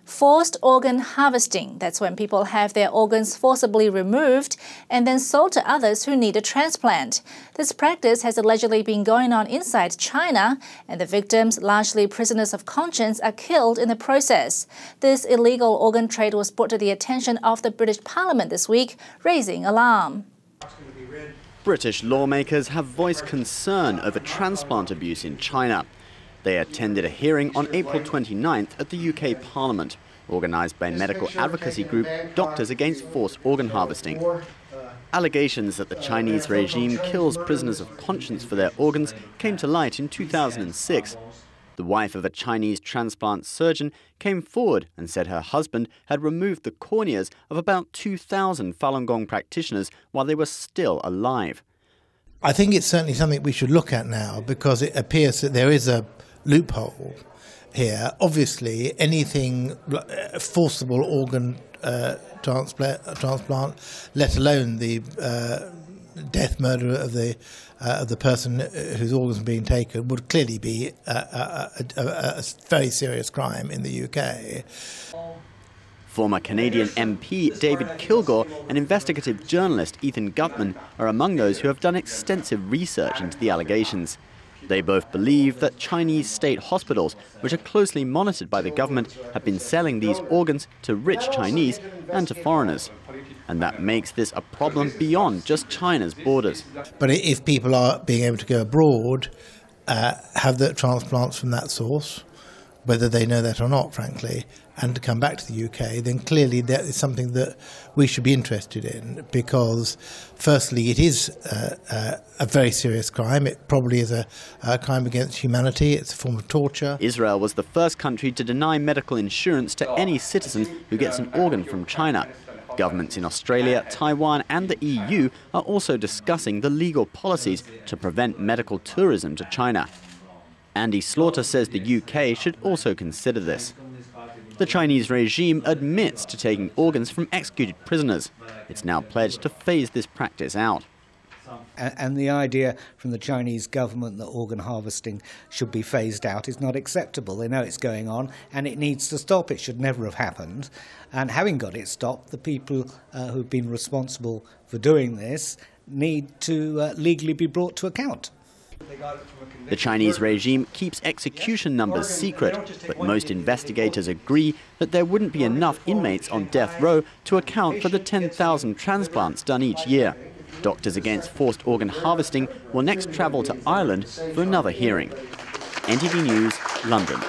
Forced organ harvesting, that's when people have their organs forcibly removed and then sold to others who need a transplant. This practice has allegedly been going on inside China, and the victims, largely prisoners of conscience, are killed in the process. This illegal organ trade was brought to the attention of the British Parliament this week, raising alarm. British lawmakers have voiced concern over transplant abuse in China. They attended a hearing on April 29th at the UK Parliament, organised by medical advocacy group Doctors Against Forced Organ Harvesting. Allegations that the Chinese regime kills prisoners of conscience for their organs came to light in 2006. The wife of a Chinese transplant surgeon came forward and said her husband had removed the corneas of about 2,000 Faun Gong practitioners while they were still alive. I think it's certainly something we should look at now, because it appears that there is a loophole here. Obviously, anything forcible organ transplant, let alone the death murder of the person whose organs are being taken, would clearly be a very serious crime in the UK. Former Canadian MP David Kilgour and investigative journalist Ethan Gutman are among those who have done extensive research into the allegations. They both believe that Chinese state hospitals, which are closely monitored by the government, have been selling these organs to rich Chinese and to foreigners. And that makes this a problem beyond just China's borders. But if people are being able to go abroad, have the transplants from that source, whether they know that or not, frankly, and to come back to the UK, then clearly that is something that we should be interested in, because firstly it is a very serious crime. It probably is a crime against humanity. It's a form of torture. Israel was the first country to deny medical insurance to any citizen who gets an organ from China. Governments in Australia, Taiwan and the EU are also discussing the legal policies to prevent medical tourism to China. Andy Slaughter says the UK should also consider this. The Chinese regime admits to taking organs from executed prisoners. It's now pledged to phase this practice out. And the idea from the Chinese government that organ harvesting should be phased out is not acceptable. They know it's going on and it needs to stop. It should never have happened. And having got it stopped, the people who've been responsible for doing this need to legally be brought to account. The Chinese regime keeps execution numbers secret, but most investigators agree that there wouldn't be enough inmates on death row to account for the 10,000 transplants done each year. Doctors Against Forced Organ Harvesting will next travel to Ireland for another hearing. NTD News, London.